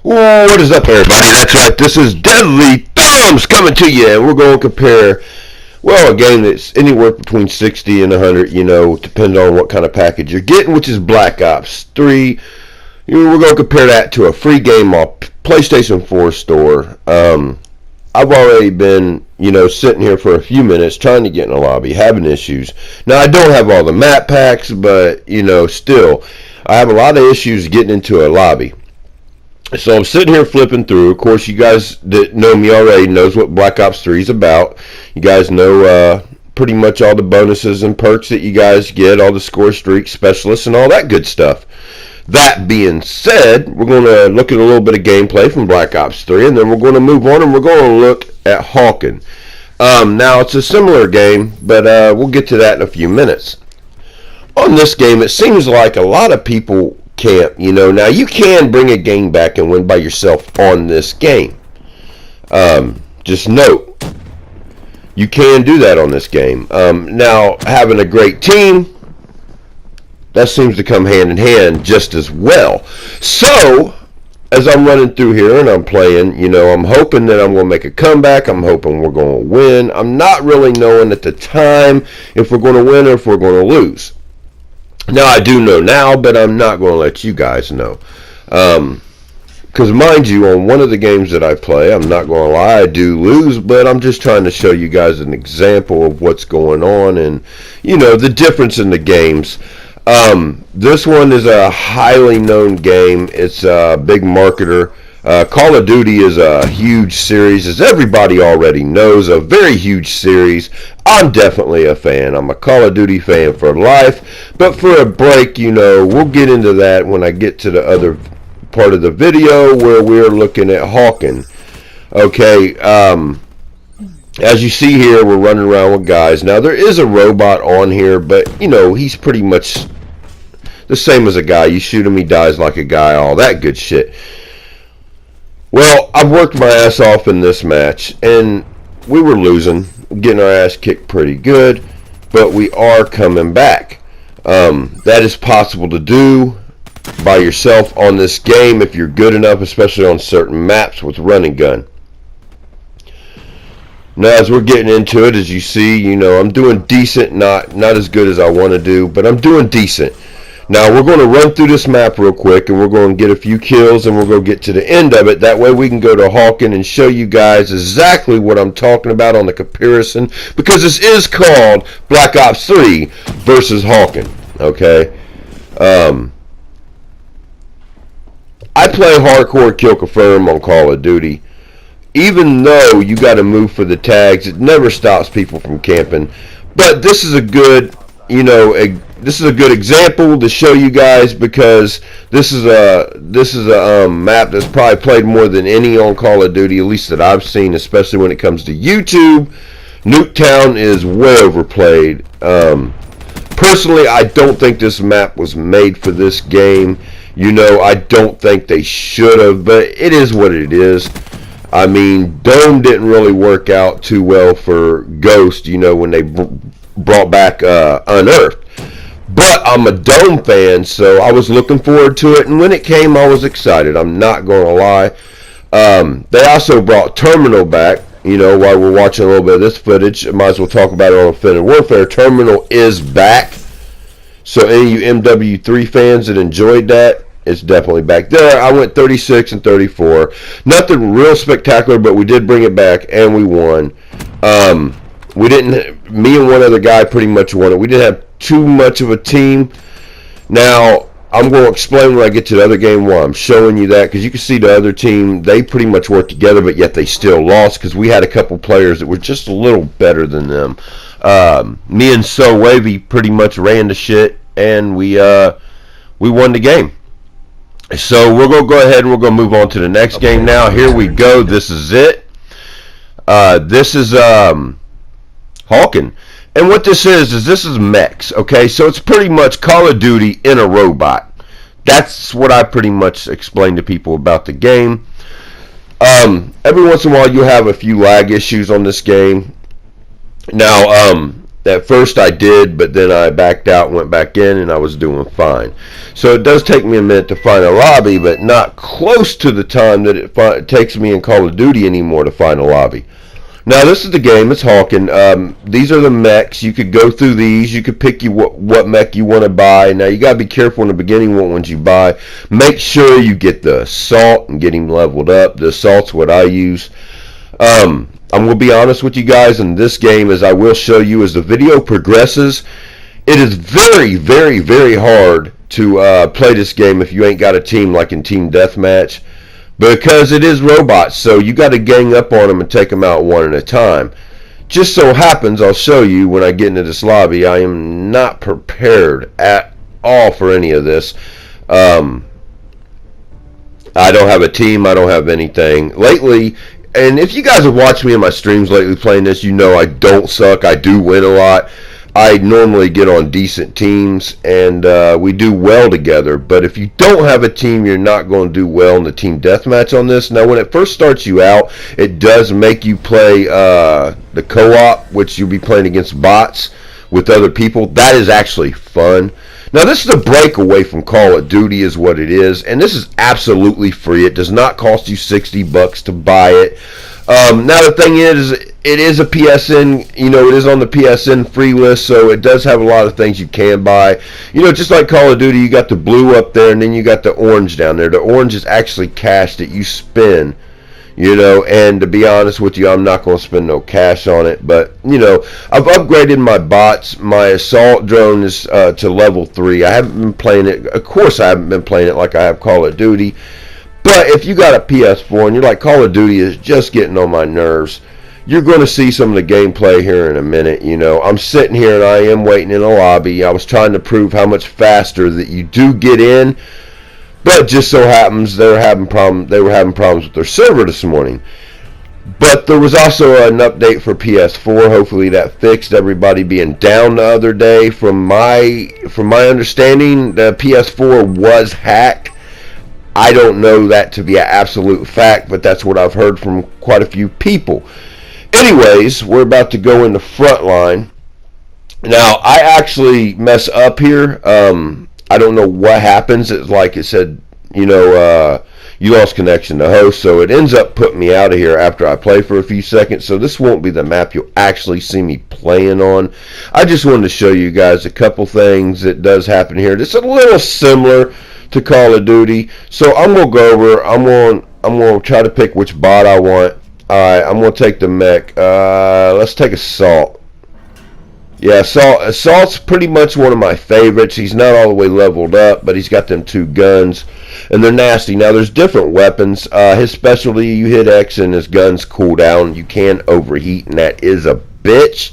What is up, everybody? That's right. This is Deadly Thumbs coming to you, and we're going to compare, well, a game that's anywhere between 60 and 100, depending on what kind of package you're getting, which is Black Ops 3. We're going to compare that to a free game off PlayStation 4 store. I've already been, sitting here for a few minutes trying to get in a lobby, having issues. Now, I don't have all the map packs, but, still, I have a lot of issues getting into a lobby. So I'm sitting here flipping through. Of course, you guys that know me already knows what Black Ops 3 is about. You guys know pretty much all the bonuses and perks that you guys get, all the score streak specialists and all that good stuff. That being said, we're going to look at a little bit of gameplay from Black Ops 3, and then we're going to move on and we're going to look at Hawken. Now, it's a similar game, but we'll get to that in a few minutes. On this game, it seems like a lot of people can't, now you can bring a game back and win by yourself on this game. Just note, you can do that on this game. Now, having a great team, that seems to come hand in hand just as well. So, as I'm running through here and I'm playing, I'm hoping that I'm going to make a comeback. I'm hoping we're going to win. I'm not really knowing at the time if we're going to win or if we're going to lose. Now, I do know now, but I'm not going to let you guys know. Because, mind you, on one of the games that I play, I'm not going to lie, I do lose, but I'm just trying to show you guys an example of what's going on and, the difference in the games. This one is a highly known game. It's a big marketer. Call of Duty is a huge series, as everybody already knows, a very huge series. I'm definitely a fan. I'm a Call of Duty fan for life. But for a break, we'll get into that when I get to the other part of the video where we're looking at Hawken. Okay, as you see here, we're running around with guys. Now, there is a robot on here, but, he's pretty much the same as a guy. You shoot him, he dies like a guy, all that good shit. Well, I've worked my ass off in this match, and we were losing, getting our ass kicked pretty good, but we are coming back. That is possible to do by yourself on this game if you're good enough, especially on certain maps with running gun. Now, as we're getting into it, as you see, I'm doing decent, not as good as I want to do, but I'm doing decent. Now, we're going to run through this map real quick, and we're going to get a few kills, and we're going to get to the end of it. That way we can go to Hawken and show you guys exactly what I'm talking about on the comparison, because this is called Black Ops 3 versus Hawken, okay? I play hardcore kill confirm on Call of Duty. Even though you got to move for the tags, it never stops people from camping. But this is a good, this is a good example to show you guys, because this is a map that's probably played more than any on Call of Duty, at least that I've seen, especially when it comes to YouTube. Nuketown is way overplayed. Personally, I don't think this map was made for this game. I don't think they should have, but it is what it is. I mean, Dome didn't really work out too well for Ghost, when they brought back Unearthed. But I'm a Dome fan, so I was looking forward to it, and when it came, I was excited. I'm not going to lie. They also brought Terminal back, while we're watching a little bit of this footage. I might as well talk about it on Infinite Warfare. Terminal is back. So any of you MW3 fans that enjoyed that, it's definitely back there. I went 36 and 34. Nothing real spectacular, but we did bring it back, and we won. Me and one other guy pretty much won it. We didn't have too much of a team. Now, I'm going to explain when I get to the other game why I'm showing you that, because you can see the other team, they pretty much worked together, but yet they still lost, because we had a couple players that were just a little better than them. Me and So Wavy pretty much ran the shit, and we won the game. So we're going to go ahead and we're going to move on to the next game now. Here we go. This is it. This is Hawken. And what this is Mechs, okay? So it's pretty much Call of Duty in a robot. That's what I pretty much explain to people about the game. Every once in a while you'll have a few lag issues on this game. Now, At first I did, but then I backed out, went back in, and I was doing fine. So it does take me a minute to find a lobby, but not close to the time that it takes me in Call of Duty anymore to find a lobby. Now this is the game. It's Hawken. These are the mechs. You could go through these. You could pick what mech you want to buy. Now you gotta be careful in the beginning what ones you buy. Make sure you get the assault and get him leveled up. The assault's what I use. I'm going to be honest with you guys in this game, as I will show you as the video progresses. It is very, very, very hard to play this game if you ain't got a team like in Team Deathmatch, because it is robots, so you got to gang up on them and take them out one at a time. Just so happens, I'll show you when I get into this lobby, I am not prepared at all for any of this. I don't have a team, I don't have anything. Lately, and if you guys have watched me in my streams lately playing this, you know I don't suck. I do win a lot. I normally get on decent teams, and we do well together. But if you don't have a team, you're not going to do well in the team deathmatch on this. Now, when it first starts you out, it does make you play the co-op, which you'll be playing against bots with other people. That is actually fun. Now, this is a break away from Call of Duty is what it is, and this is absolutely free. It does not cost you $60 to buy it. Now, the thing is, it is a PSN, you know, it is on the PSN free list, so it does have a lot of things you can buy. You know, just like Call of Duty, you got the blue up there, and then you got the orange down there. The orange is actually cash that you spend. You know, and to be honest with you, I'm not going to spend no cash on it. But, you know, I've upgraded my bots. My assault drone is to level 3. I haven't been playing it. Of course, I haven't been playing it like I have Call of Duty. But if you got a PS4 and you're like, Call of Duty is just getting on my nerves, you're going to see some of the gameplay here in a minute. You know, I'm sitting here and I am waiting in a lobby. I was trying to prove how much faster that you do get in. But it just so happens they were having problems with their server this morning. But there was also an update for PS4. Hopefully that fixed everybody being down the other day. From my understanding, the PS4 was hacked. I don't know that to be an absolute fact, but that's what I've heard from quite a few people. Anyways, we're about to go in the front line. Now, I actually mess up here. I don't know what happens. It's like it said, you know, you lost connection to host, so it ends up putting me out of here after I play for a few seconds. So this won't be the map you'll actually see me playing on. I just wanted to show you guys a couple things that does happen here. It's a little similar to Call of Duty. So I'm gonna go over. I'm gonna try to pick which bot I want. All right, I'm gonna take the mech. Let's take Assault. Yeah, Assault's pretty much one of my favorites. He's not all the way leveled up, but he's got them 2 guns, and they're nasty. Now, there's different weapons. His specialty, you hit X and his guns cool down. You can overheat, and that is a bitch.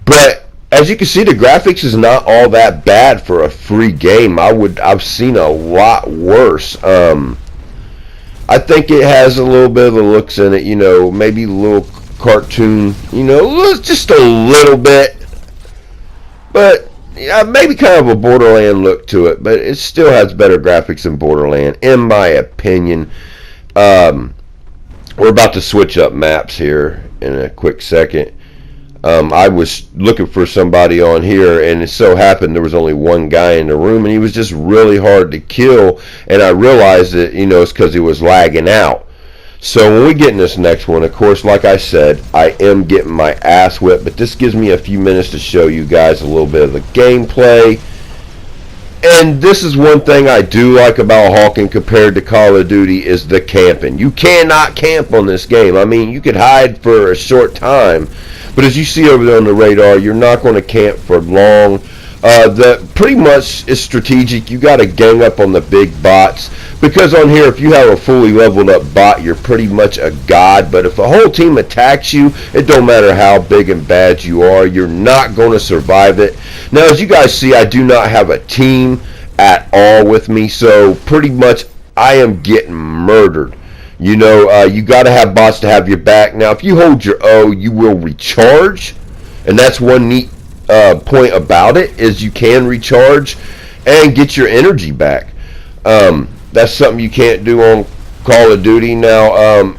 But as you can see, the graphics is not all that bad for a free game. I've seen a lot worse. I think it has a little bit of the looks in it, you know, maybe a little cartoon, you know, just a little bit. But yeah, maybe kind of a Borderland look to it, but it still has better graphics than Borderland, in my opinion. We're about to switch up maps here in a quick second. I was looking for somebody on here, and it so happened there was only one guy in the room, and he was just really hard to kill, and I realized that, you know, it's because he was lagging out. So when we get in this next one, of course, like I said, I am getting my ass whipped, but this gives me a few minutes to show you guys a little bit of the gameplay. And this is one thing I do like about Hawken compared to Call of Duty is the camping. You cannot camp on this game. I mean, you could hide for a short time, but as you see over there on the radar, you're not going to camp for long. Pretty much is strategic. You got to gang up on the big bots, because on here, if you have a fully leveled up bot, you're pretty much a god. But if a whole team attacks you, it don't matter how big and bad you are, you're not going to survive it. Now, as you guys see, I do not have a team at all with me, so pretty much I am getting murdered. You know, you got to have bots to have your back. Now, if you hold your O, you will recharge, and that's one neat point about it, is you can recharge and get your energy back. That's something you can't do on Call of Duty. Now,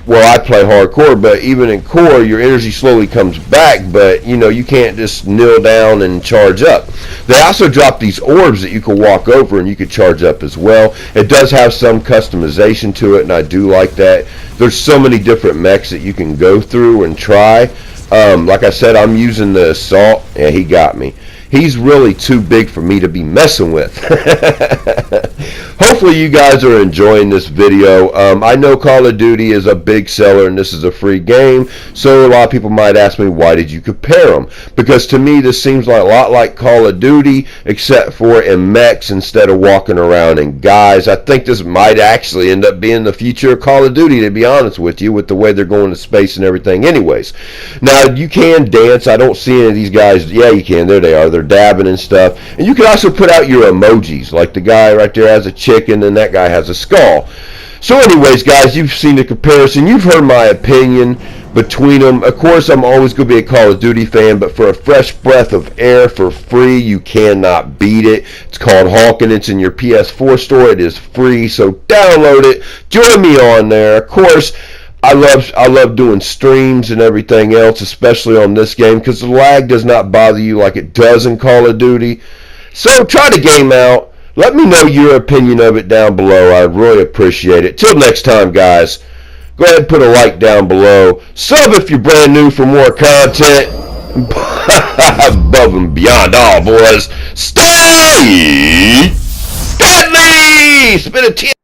well, I play hardcore, but even in core, your energy slowly comes back, but you know, you can't just kneel down and charge up. They also drop these orbs that you can walk over and you can charge up as well. It does have some customization to it, and I do like that. There's so many different mechs that you can go through and try. Like I said, I'm using the Assault. Yeah, he got me. He's really too big for me to be messing with. Hopefully you guys are enjoying this video. I know Call of Duty is a big seller and this is a free game, so a lot of people might ask me, why did you compare them? Because to me this seems like a lot like Call of Duty, except for in mechs instead of walking around in guys. I think this might actually end up being the future of Call of Duty, to be honest with you, with the way they're going to space and everything anyways. Now, you can dance. I don't see any of these guys. Yeah, you can. There they are. They're dabbing and stuff. And you can also put out your emojis, like the guy right there has a chicken and that guy has a skull. So anyways, guys, you've seen the comparison. You've heard my opinion between them. Of course, I'm always going to be a Call of Duty fan, but for a fresh breath of air for free, you cannot beat it. It's called Hawken. It's in your PS4 store. It is free, so download it. Join me on there. Of course, I love doing streams and everything else, especially on this game, because the lag does not bother you like it does in Call of Duty. So try the game out. Let me know your opinion of it down below. I'd really appreciate it. Till next time, guys, go ahead and put a like down below. Sub if you're brand new for more content. Above and beyond all, boys. Stay deadly! Spin a 10.